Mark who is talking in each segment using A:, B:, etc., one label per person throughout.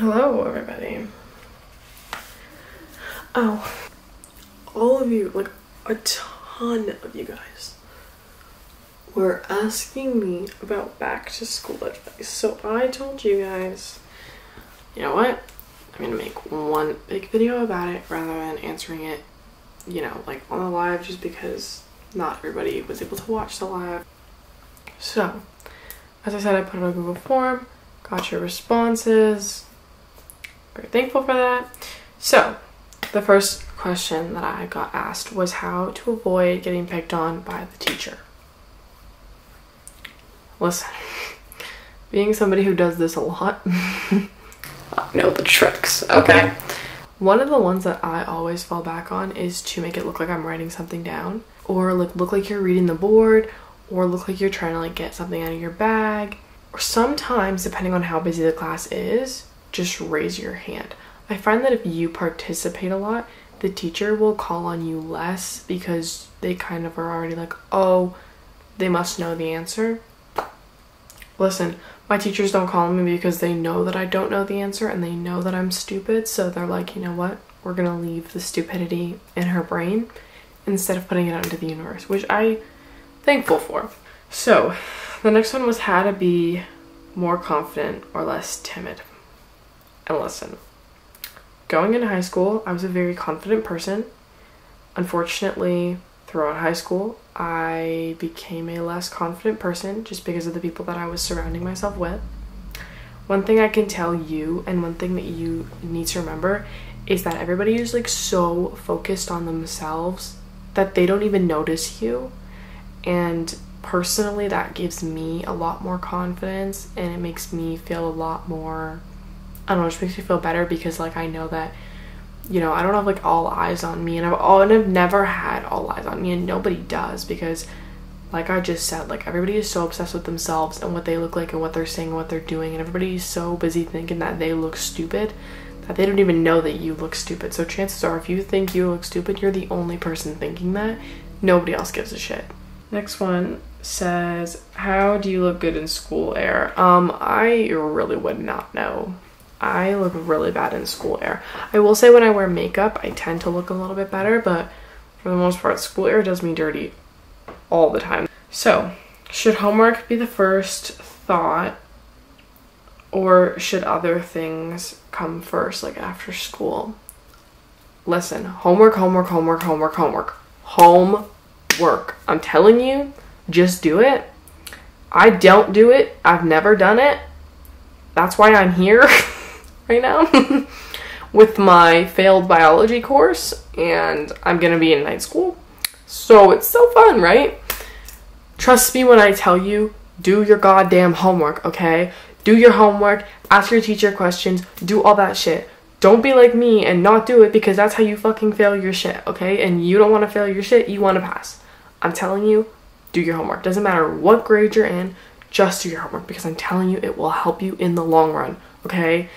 A: Hello, everybody. Oh, all of you, like a ton of you guys, were asking me about back to school advice. So I told you guys, you know what? I'm gonna make one big video about it rather than answering it, like on the live, just because not everybody was able to watch the live. So, as I said, I put it on Google form, got your responses. Very thankful for that. So, the first question that I got asked was how to avoid getting picked on by the teacher. Listen, being somebody who does this a lot, I know the tricks, okay? One of the ones that I always fall back on is to make it look like I'm writing something down, or look like you're reading the board, or look like you're trying to get something out of your bag. Or sometimes, depending on how busy the class is, just raise your hand. I find that if you participate a lot, the teacher will call on you less because they kind of are already like, oh, they must know the answer. Listen, my teachers don't call on me because they know that I don't know the answer and they know that I'm stupid, so they're like, you know what, we're gonna leave the stupidity in her brain instead of putting it out into the universe, which I'm thankful for. So the next one was how to be more confident or less timid. And listen, going into high school, I was a very confident person. Unfortunately, throughout high school, I became a less confident person just because of the people that I was surrounding myself with. One thing I can tell you, and one thing that you need to remember, is that everybody is so focused on themselves that they don't even notice you. And personally, that gives me a lot more confidence, and it makes me feel a lot more, I don't know, it just makes me feel better because I know that, I don't have all eyes on me, and I've never had all eyes on me, and nobody does, because like I just said, everybody is so obsessed with themselves and what they look like and what they're saying and what they're doing, and everybody is so busy thinking that they look stupid that they don't even know that you look stupid. So chances are, if you think you look stupid, you're the only person thinking that. Nobody else gives a shit. Next one says, how do you look good in school air? I really would not know. I look really bad in school air. I will say when I wear makeup, I tend to look a little bit better, but for the most part, school air does me dirty all the time. So, should homework be the first thought, or should other things come first, after school? Listen, homework. I'm telling you, just do it. I don't do it. I've never done it. That's why I'm here right now with my failed biology course, and I'm gonna be in night school. So it's so fun, right? Trust me when I tell you, do your goddamn homework, okay? Do your homework, ask your teacher questions, do all that shit. Don't be like me and not do it, because that's how you fucking fail your shit, okay? And you don't want to fail your shit, you want to pass. I'm telling you, do your homework. Doesn't matter what grade you're in, just do your homework, because I'm telling you, it will help you in the long run, okay?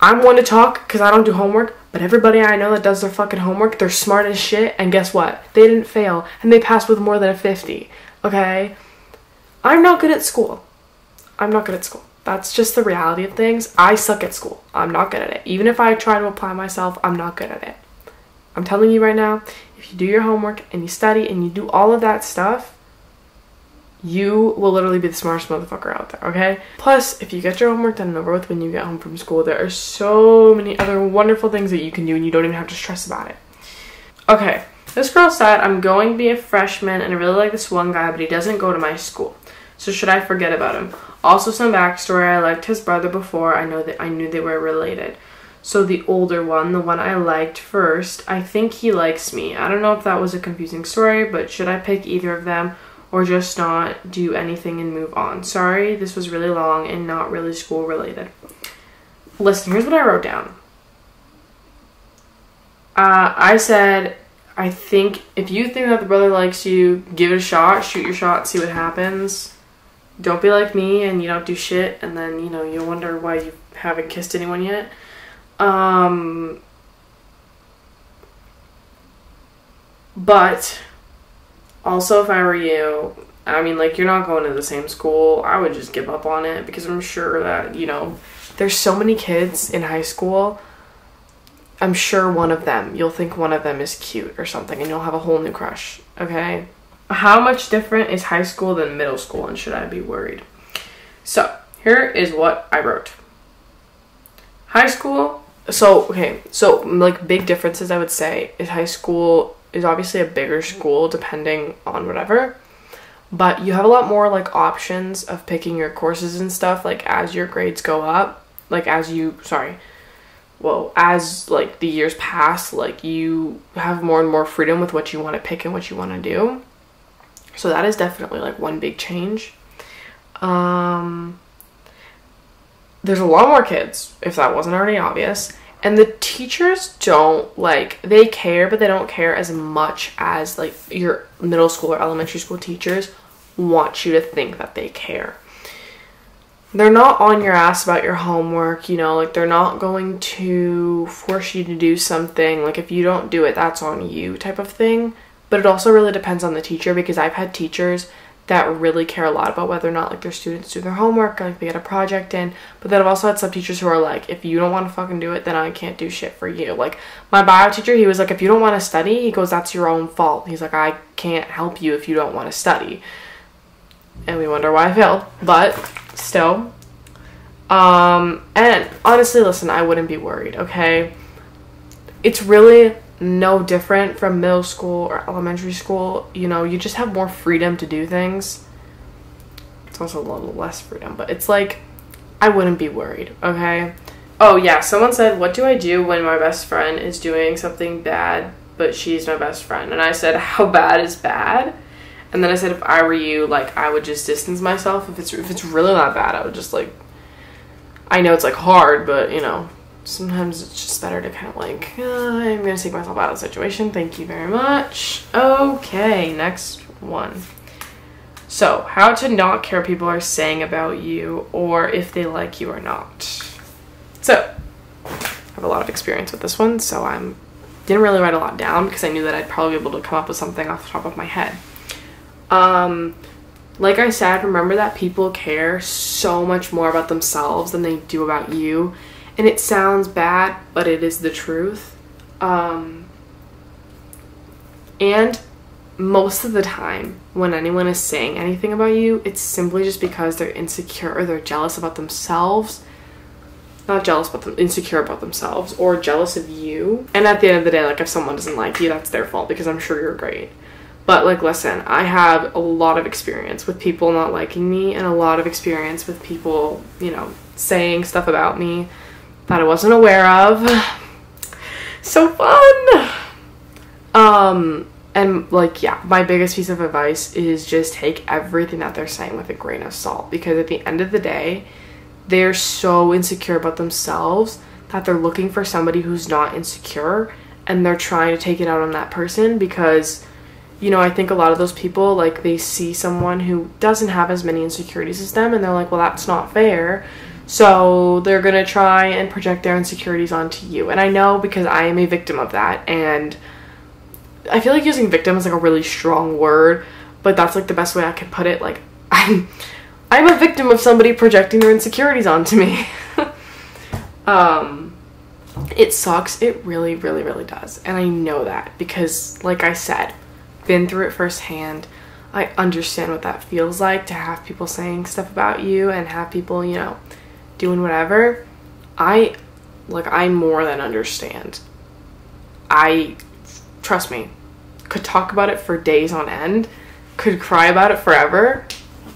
A: I'm one to talk because I don't do homework, but everybody I know that does their fucking homework, they're smart as shit, and guess what? They didn't fail, and they passed with more than a 50, okay? I'm not good at school. That's just the reality of things. I suck at school. I'm not good at it. Even if I try to apply myself, I'm not good at it. I'm telling you right now, if you do your homework and you study and you do all of that stuff, you will literally be the smartest motherfucker out there, okay? Plus, if you get your homework done and over with when you get home from school, there are so many other wonderful things that you can do and you don't even have to stress about it. Okay, this girl said, I'm going to be a freshman and I really like this one guy, but he doesn't go to my school. So should I forget about him? Also, some backstory, I liked his brother before I knew they were related. So the older one, the one I liked first, I think he likes me. I don't know if that was a confusing story, but should I pick either of them or just not do anything and move on? Sorry, this was really long and not really school related. Listen, here's what I wrote down. I said, I think if you think that the brother likes you, give it a shot, shoot your shot, see what happens. Don't be like me and you don't do shit and then, you'll wonder why you haven't kissed anyone yet. But also, if I were you, I mean, like, you're not going to the same school. I would just give up on it because I'm sure that, you know, there's so many kids in high school. I'm sure you'll think one of them is cute or something and you'll have a whole new crush, okay? How much different is high school than middle school, and should I be worried? So, here is what I wrote. High school, so like big differences I would say is high school is obviously a bigger school depending on whatever, but you have a lot more like options of picking your courses and stuff, like as your grades go up, like as like the years pass, like you have more and more freedom with what you want to pick and what you want to do. So that is definitely like one big change. There's a lot more kids, if that wasn't already obvious. And the teachers don't, like, they care, but they don't care as much as, like, your middle school or elementary school teachers want you to think that they care. They're not on your ass about your homework, you know, like, they're not going to force you to do something. Like, if you don't do it, that's on you type of thing. But it also really depends on the teacher, because I've had teachers that really care a lot about whether or not like their students do their homework, like they get a project in. But then I've also had some teachers who are like, if you don't want to fucking do it, then I can't do shit for you. Like my bio teacher, he was like, if you don't want to study, he goes, that's your own fault. He's like, I can't help you if you don't want to study. And we wonder why I failed, but still. And honestly, listen, I wouldn't be worried, okay? It's really no different from middle school or elementary school. You know, you just have more freedom to do things. It's also a little less freedom, but it's like, I wouldn't be worried, okay? Oh yeah, someone said, what do I do when my best friend is doing something bad, but she's my best friend? And I said, how bad is bad? And then I said, if I were you, like, I would just distance myself. If it's really that bad, I would just, like, I know it's, like, hard, but, you know, sometimes it's just better to kind of like, I'm gonna take myself out of the situation. Thank you very much. Okay, next one. So, how to not care what people are saying about you or if they like you or not. So, I have a lot of experience with this one, so didn't really write a lot down because I knew that I'd probably be able to come up with something off the top of my head. Like I said, remember that people care so much more about themselves than they do about you. And it sounds bad, but it is the truth. And most of the time, when anyone is saying anything about you, it's simply just because they're insecure or they're jealous about themselves. Not jealous, but insecure about themselves or jealous of you. And at the end of the day, like, if someone doesn't like you, that's their fault because I'm sure you're great. But, like, listen, I have a lot of experience with people not liking me and a lot of experience with people, you know, saying stuff about me that I wasn't aware of. So fun! And, like, yeah, my biggest piece of advice is just take everything that they're saying with a grain of salt, because at the end of the day, they're so insecure about themselves that they're looking for somebody who's not insecure, and they're trying to take it out on that person because, you know, I think a lot of those people, like, they see someone who doesn't have as many insecurities as them, and they're like, well, that's not fair. So they're gonna try and project their insecurities onto you. And I know because I am a victim of that, and I feel like using victim is like a really strong word, but that's like the best way I can put it. Like, I'm a victim of somebody projecting their insecurities onto me. It sucks. It really, really, really does. And I know that because, like I said, been through it firsthand. I understand what that feels like to have people saying stuff about you and have people, you know, doing whatever. I more than understand. Trust me, could talk about it for days on end, could cry about it forever.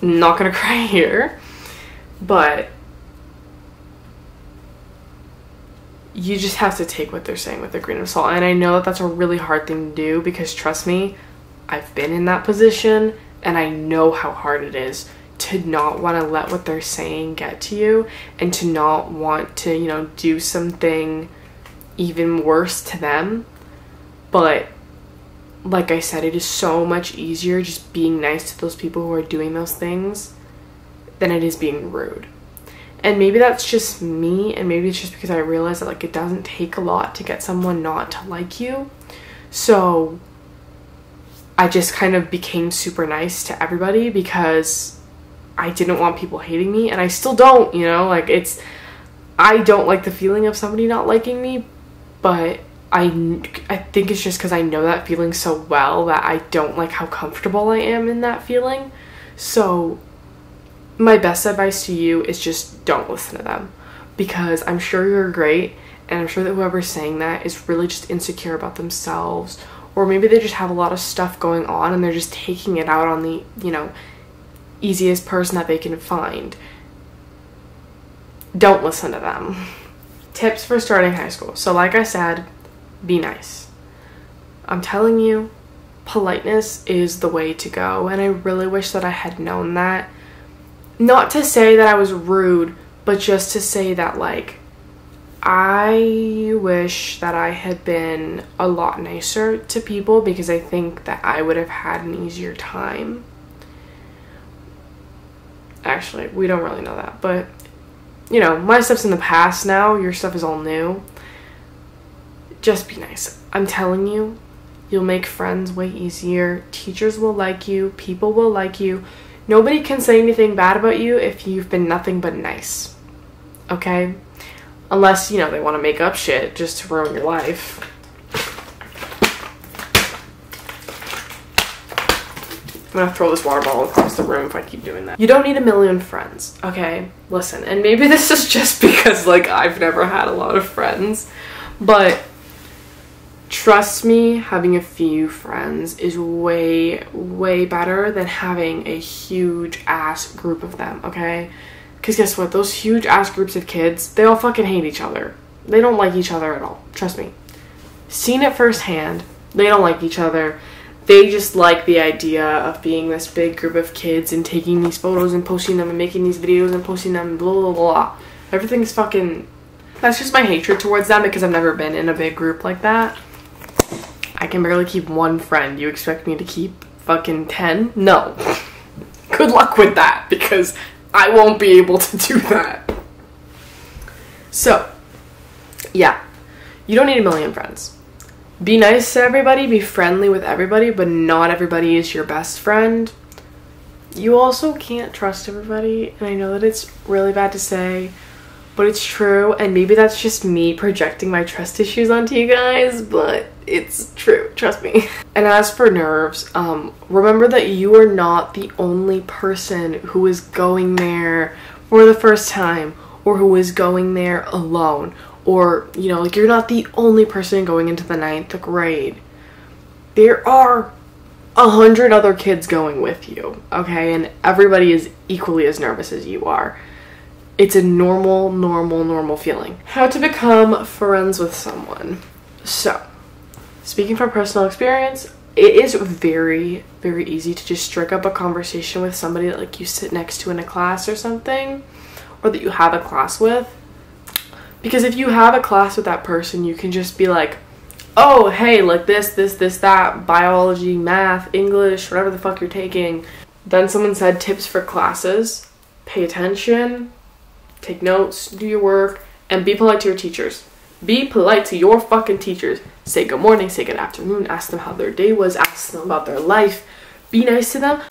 A: Not gonna cry here, but you just have to take what they're saying with a grain of salt. And I know that that's a really hard thing to do because, trust me, I've been in that position and I know how hard it is to not want to let what they're saying get to you and to not want to, you know, do something even worse to them. But like I said, it is so much easier just being nice to those people who are doing those things than it is being rude. And maybe that's just me, and maybe it's just because I realize that, like, it doesn't take a lot to get someone not to like you. So I just kind of became super nice to everybody because I didn't want people hating me, and I still don't, you know, like I don't like the feeling of somebody not liking me, but I think it's just because I know that feeling so well that I don't like how comfortable I am in that feeling. So my best advice to you is just don't listen to them, because I'm sure you're great, and I'm sure that whoever's saying that is really just insecure about themselves, or maybe they just have a lot of stuff going on and they're just taking it out on the, you know, easiest person that they can find. Don't listen to them. Tips for starting high school. So like I said, be nice. I'm telling you, politeness is the way to go, and I really wish that I had known that. Not to say that I was rude, but just to say that, like, I wish that I had been a lot nicer to people, because I think that I would have had an easier time. Actually, we don't really know that, but, you know, my stuff's in the past now. Your stuff is all new. Just be nice. I'm telling you, you'll make friends way easier. Teachers will like you. People will like you. Nobody can say anything bad about you if you've been nothing but nice. Okay? Unless, you know, they want to make up shit just to ruin your life. I'm gonna throw this water bottle across the room if I keep doing that. You don't need a million friends, okay? Listen, and maybe this is just because, like, I've never had a lot of friends, but trust me, having a few friends is way, way better than having a huge ass group of them, okay? Because guess what? Those huge ass groups of kids, they all fucking hate each other. They don't like each other at all. Trust me. Seen it firsthand. They don't like each other. They just like the idea of being this big group of kids and taking these photos and posting them and making these videos and posting them and blah, blah, blah. Everything's fucking... That's just my hatred towards them because I've never been in a big group like that. I can barely keep one friend. You expect me to keep fucking 10? No. Good luck with that, because I won't be able to do that. So, yeah. You don't need a million friends. Be nice to everybody, be friendly with everybody, but not everybody is your best friend. You also can't trust everybody, and I know that it's really bad to say, but it's true, and maybe that's just me projecting my trust issues onto you guys, but it's true, trust me. And as for nerves, remember that you are not the only person who is going there for the first time, or who is going there alone, or, you know, like, you're not the only person going into the 9th grade. There are 100 other kids going with you, okay? And everybody is equally as nervous as you are. It's a normal feeling. How to become friends with someone. So, speaking from personal experience, it is very, very easy to just strike up a conversation with somebody that, like, you sit next to in a class or something, or that you have a class with. Because if you have a class with that person, you can just be like, oh, hey, like this, that, biology, math, English, whatever the fuck you're taking. Then someone said tips for classes. Pay attention, take notes, do your work, and be polite to your teachers. Be polite to your fucking teachers. Say good morning, say good afternoon, ask them how their day was, ask them about their life. Be nice to them.